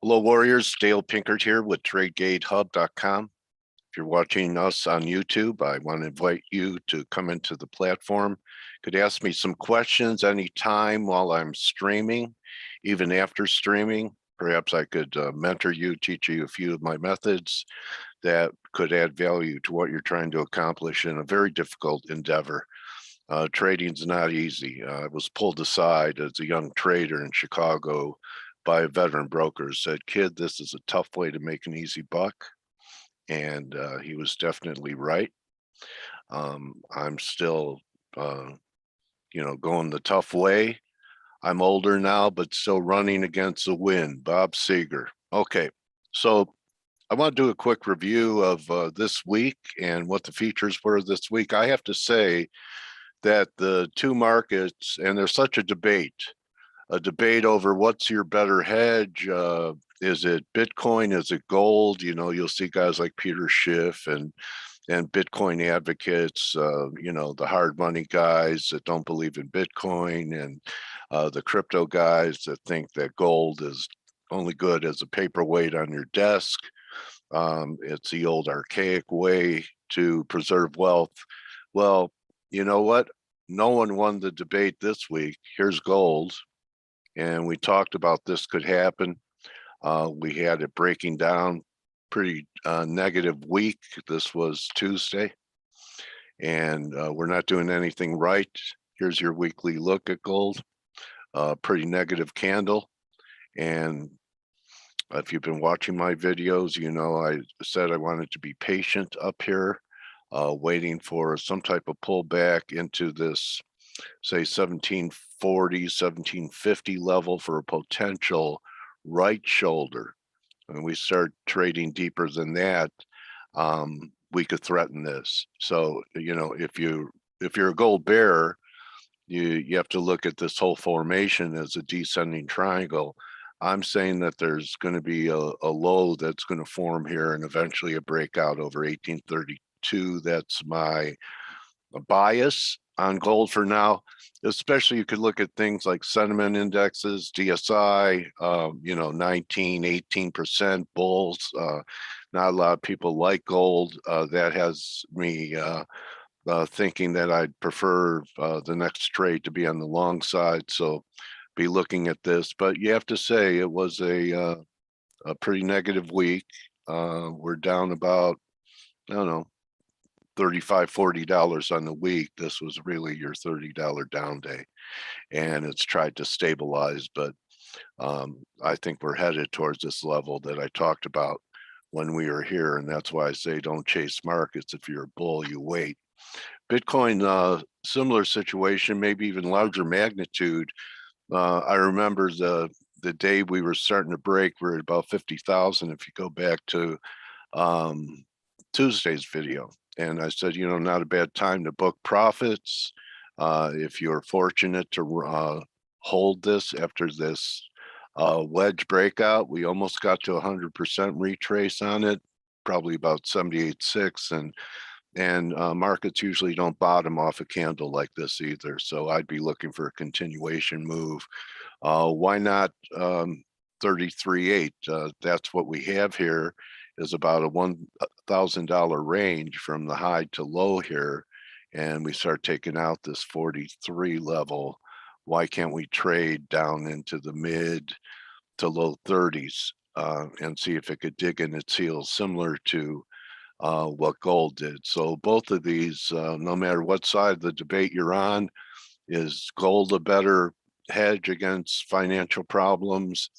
Hello, Warriors. Dale Pinkert here with TradeGateHub.com. If you're watching us on YouTube, I want to invite you to come into the platform. You could ask me some questions anytime while I'm streaming, even after streaming. Perhaps I could mentor you, teach you a few of my methods that could add value to what you're trying to accomplish in a very difficult endeavor. Trading's not easy. I was pulled aside as a young trader in Chicago by a veteran broker who said, "Kid, this is a tough way to make an easy buck." And he was definitely right. I'm still, going the tough way. I'm older now, but still running against the wind. Bob Seger. Okay, so I want to do a quick review of this week and what the features were this week. I have to say that the two markets, and there's such a debate over what's your better hedge. Is it Bitcoin? Is it gold? You'll see guys like Peter Schiff and Bitcoin advocates, the hard money guys that don't believe in Bitcoin, and the crypto guys that think that gold is only good as a paperweight on your desk. It's the old archaic way to preserve wealth. Well, you know what? No one won the debate this week. Here's gold. And we talked about this could happen. We had it breaking down, pretty negative week. This was Tuesday. And we're not doing anything right. Here's your weekly look at gold. Pretty negative candle. And if you've been watching my videos, I said I wanted to be patient up here, waiting for some type of pullback into this, say, 1740, 1750 level for a potential right shoulder. And we start trading deeper than that, we could threaten this. So, if you're a gold bear, you have to look at this whole formation as a descending triangle. I'm saying that there's going to be a low that's going to form here and eventually a breakout over 1832. That's my bias on gold for now. Especially you could look at things like sentiment indexes, DSI, 19, 18% bulls. Not a lot of people like gold. That has me thinking that I'd prefer the next trade to be on the long side. So be looking at this, but you have to say it was a pretty negative week. We're down about, I don't know, $35, $40 on the week. This was really your $30 down day, and it's tried to stabilize, but I think we're headed towards this level that I talked about when we were here, and that's why I say don't chase markets. If you're a bull, you wait. Bitcoin, similar situation, maybe even larger magnitude. I remember the day we were starting to break, we were at about 50,000. If you go back to Tuesday's video, and I said, not a bad time to book profits. If you're fortunate to hold this after this wedge breakout, we almost got to 100% retrace on it, probably about 78.6, and markets usually don't bottom off a candle like this either. So I'd be looking for a continuation move. Why not 33.8? That's what we have here, is about a $1,000 range from the high to low here. And we start taking out this 43 level. Why can't we trade down into the mid to low 30s and see if it could dig in its heels, similar to what gold did? So both of these, no matter what side of the debate you're on, is gold a better hedge against financial problems,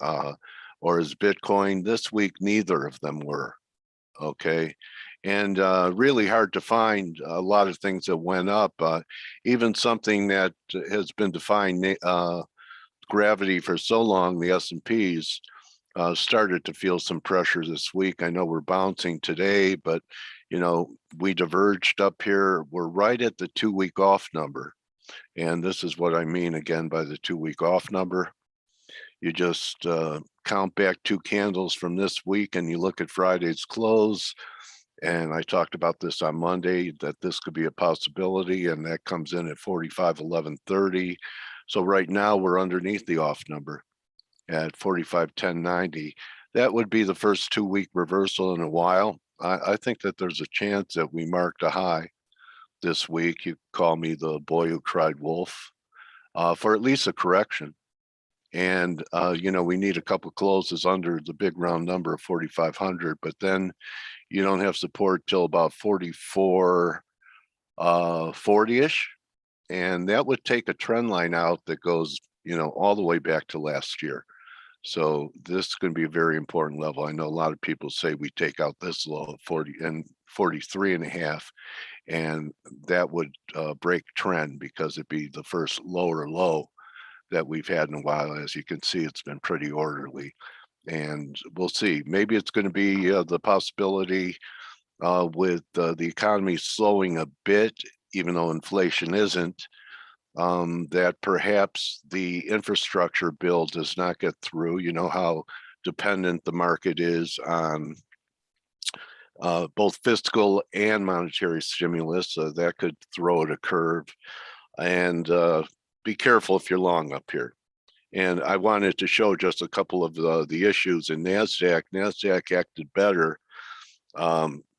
or is Bitcoin? This week, neither of them were. Okay. And really hard to find a lot of things that went up. Even something that has been defying gravity for so long, the S&Ps, started to feel some pressure this week. I know we're bouncing today, but we diverged up here. We're right at the 2-week off number. And this is what I mean again by the 2-week off number. You just count back 2 candles from this week and you look at Friday's close. And I talked about this on Monday, that this could be a possibility, and that comes in at 45.1130. So right now we're underneath the off number at 45.1090. That would be the first 2-week reversal in a while. I think that there's a chance that we marked a high this week. You call me the boy who cried wolf, for at least a correction. And, we need a couple closes under the big round number of 4,500, but then you don't have support till about 44, 40-ish. And that would take a trend line out that goes, all the way back to last year. So this is going to be a very important level. I know a lot of people say we take out this low of 40 and 43 and a half, and that would break trend because it'd be the first lower low that we've had in a while. As you can see, it's been pretty orderly, and we'll see. Maybe it's going to be the possibility with the economy slowing a bit, even though inflation isn't, that perhaps the infrastructure bill does not get through. You know how dependent the market is on both fiscal and monetary stimulus. That could throw it a curve. And be careful if you're long up here. And I wanted to show just a couple of the issues in NASDAQ. NASDAQ acted better.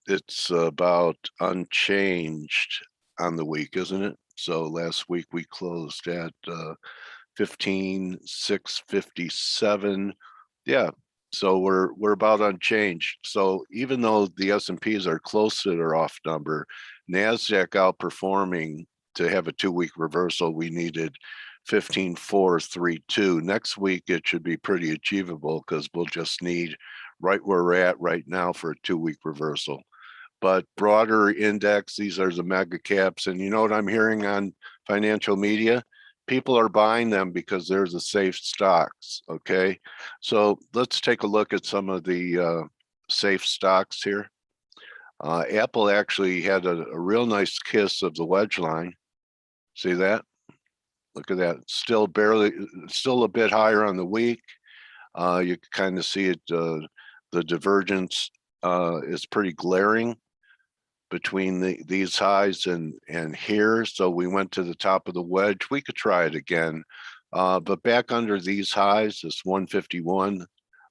It's about unchanged on the week, isn't it? So last week we closed at 15,657. Yeah, so we're about unchanged. So even though the S&Ps are close to their off number, NASDAQ outperforming to have a 2-week reversal, we needed 15,432. Next week it should be pretty achievable because we'll just need right where we're at right now for a 2-week reversal. But broader index, these are the mega caps. And you know what I'm hearing on financial media? People are buying them because they're the safe stocks, okay? So let's take a look at some of the safe stocks here. Apple actually had a real nice kiss of the wedge line. See that? Look at that. Still a bit higher on the week. You can kind of see it, the divergence is pretty glaring between these highs and here. So we went to the top of the wedge. We could try it again, but back under these highs, this 151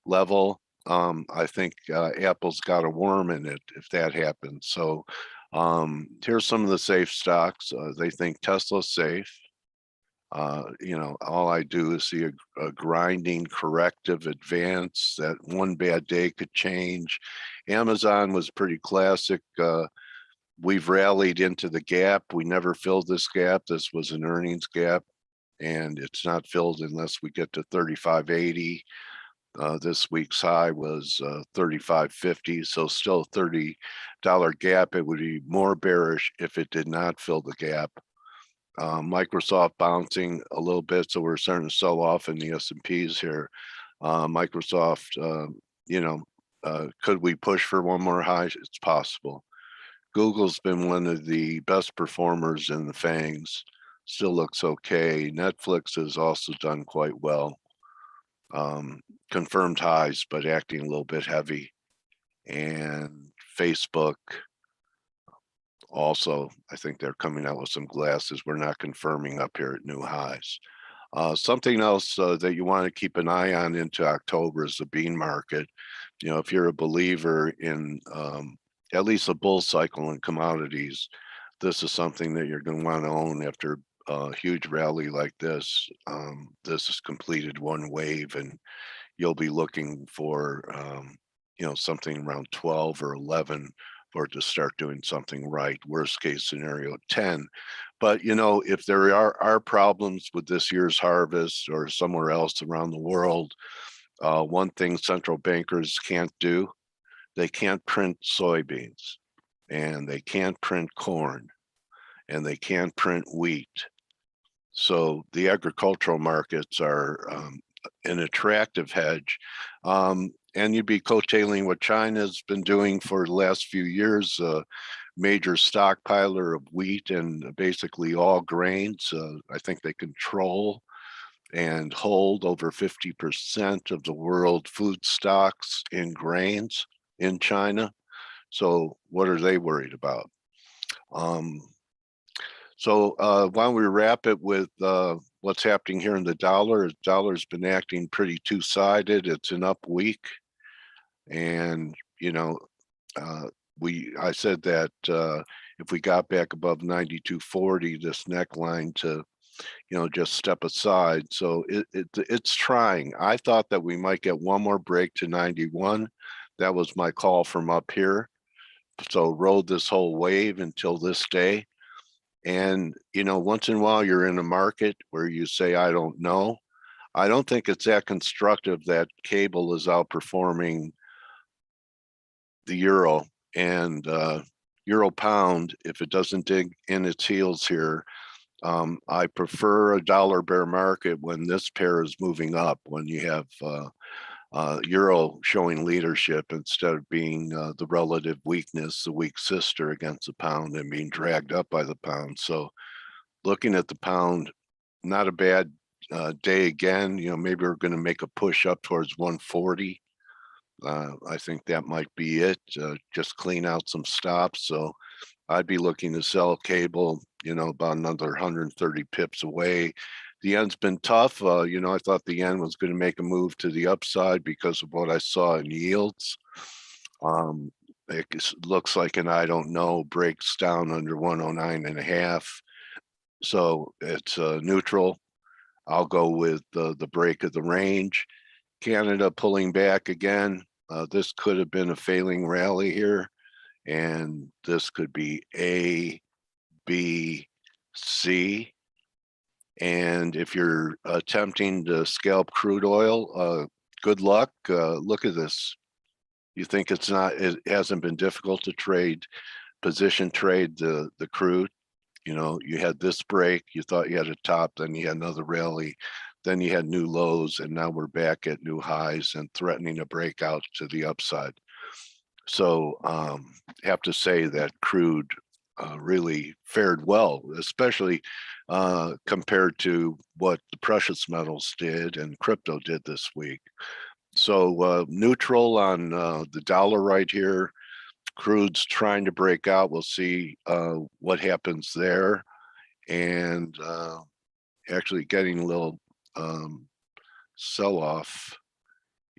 level, I think Apple's got a worm in it if that happens. So here's some of the safe stocks. They think Tesla's safe. All I do is see a grinding corrective advance that one bad day could change. Amazon was pretty classic. We've rallied into the gap. We never filled this gap. This was an earnings gap, and it's not filled unless we get to 35.80. This week's high was 35.50, so still a $30 gap. It would be more bearish if it did not fill the gap. Microsoft bouncing a little bit, so we're starting to sell off in the S&Ps here. Microsoft, could we push for one more high? It's possible. Google's been one of the best performers in the FANGs. Still looks okay. Netflix has also done quite well. Confirmed highs, but acting a little bit heavy. And Facebook also, I think they're coming out with some glasses. We're not confirming up here at new highs. Something else that you want to keep an eye on into October is the bean market. If you're a believer in at least a bull cycle in commodities, this is something that you're going to want to own after a huge rally like this. This has completed one wave, and you'll be looking for something around 12 or 11 for it to start doing something right. Worst case scenario 10. But if there are problems with this year's harvest or somewhere else around the world, one thing central bankers can't do, they can't print soybeans, and they can't print corn, and they can't print wheat. So the agricultural markets are an attractive hedge. And you'd be coattailing what China's been doing for the last few years, major stockpiler of wheat and basically all grains. I think they control and hold over 50% of the world food stocks in grains in China. So what are they worried about? So why don't we wrap it with what's happening here in the dollar? The dollar's been acting pretty two-sided. It's an up week. And, I said that if we got back above 92.40, this neckline to, just step aside. So it's trying. I thought that we might get one more break to 91. That was my call from up here. So rode this whole wave until this day. And, once in a while you're in a market where you say, I don't know. I don't think it's that constructive that cable is outperforming the euro, and euro pound. If it doesn't dig in its heels here, I prefer a dollar bear market when this pair is moving up, when you have euro showing leadership instead of being the relative weakness, the weak sister against the pound, and being dragged up by the pound. So looking at the pound, not a bad day again. Maybe we're going to make a push up towards 140. I think that might be it. Just clean out some stops. So I'd be looking to sell cable, about another 130 pips away. The yen's been tough. I thought the yen was going to make a move to the upside because of what I saw in yields. It looks like an I don't know breaks down under 109.5. So it's neutral. I'll go with the break of the range. Canada pulling back again. This could have been a failing rally here, and this could be A, B, C. And if you're attempting to scalp crude oil, good luck. Look at this. You think it hasn't been difficult to position trade the crude. You had this break, you thought you had a top, then you had another rally, then you had new lows, and now we're back at new highs and threatening a breakout to the upside. So have to say that crude really fared well, especially compared to what the precious metals did and crypto did this week. So neutral on the dollar right here. Crude's trying to break out. We'll see what happens there. And actually getting a little sell-off,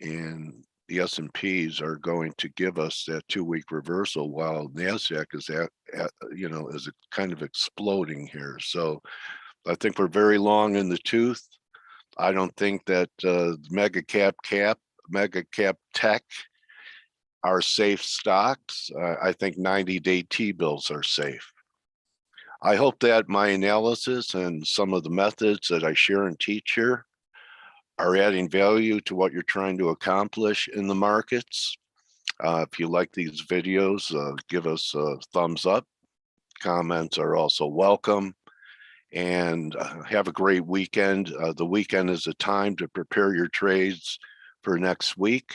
and the S&Ps are going to give us that 2-week reversal while NASDAQ is is kind of exploding here. So I think we're very long in the tooth. I don't think that mega cap tech are safe stocks. I think 90-day T-bills are safe. I hope that my analysis and some of the methods that I share and teach here are adding value to what you're trying to accomplish in the markets. If you like these videos, give us a thumbs up. Comments are also welcome. And have a great weekend. The weekend is a time to prepare your trades for next week.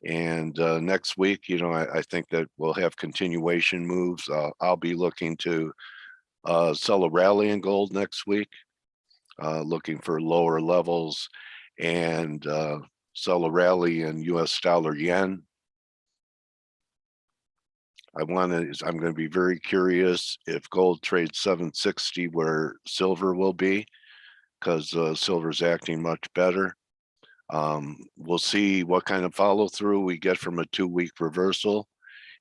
And next week, I think that we'll have continuation moves. I'll be looking to sell a rally in gold next week, looking for lower levels, and sell a rally in US dollar yen. I'm going to be very curious if gold trades 760 where silver will be, because silver's acting much better. We'll see what kind of follow through we get from a 2-week reversal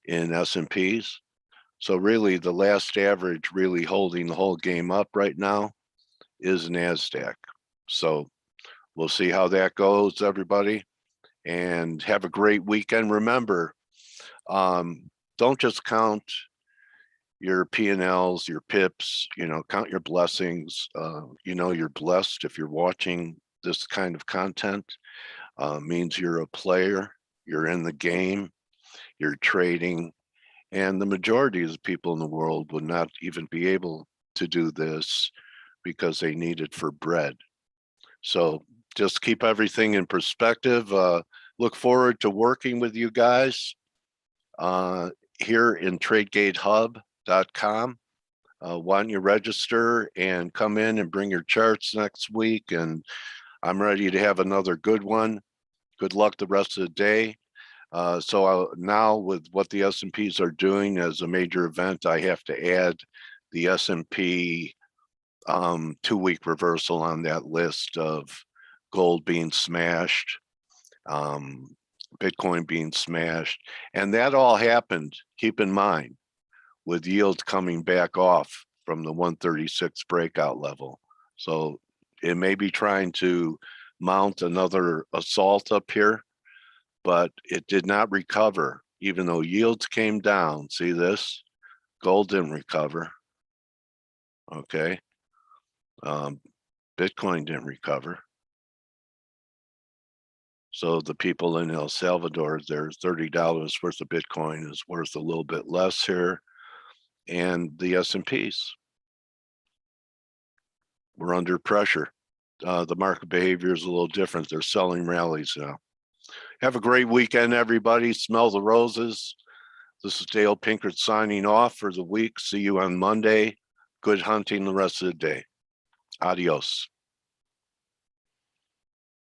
in S&Ps. So really the last average really holding the whole game up right now is NASDAQ. So we'll see how that goes, everybody, and have a great weekend. Remember, don't just count your P&Ls, your pips, count your blessings. You're blessed if you're watching this kind of content. Means you're a player, you're in the game, you're trading, and the majority of the people in the world would not even be able to do this because they need it for bread. So just keep everything in perspective. Look forward to working with you guys here in TradeGateHub.com. Why don't you register and come in and bring your charts next week? And I'm ready to have another good one. Good luck the rest of the day. So now with what the S&Ps are doing as a major event, I have to add the S&P 2-week reversal on that list of gold being smashed, Bitcoin being smashed. And that all happened, keep in mind, with yields coming back off from the 136 breakout level. So it may be trying to mount another assault up here, but it did not recover, even though yields came down. See this? Gold didn't recover. Okay. Bitcoin didn't recover. So the people in El Salvador, their $30 worth of Bitcoin is worth a little bit less here. And the S&Ps, we're under pressure. The market behavior is a little different. They're selling rallies now. Have a great weekend, everybody. Smell the roses. This is Dale Pinkert signing off for the week. See you on Monday. Good hunting the rest of the day. Adios.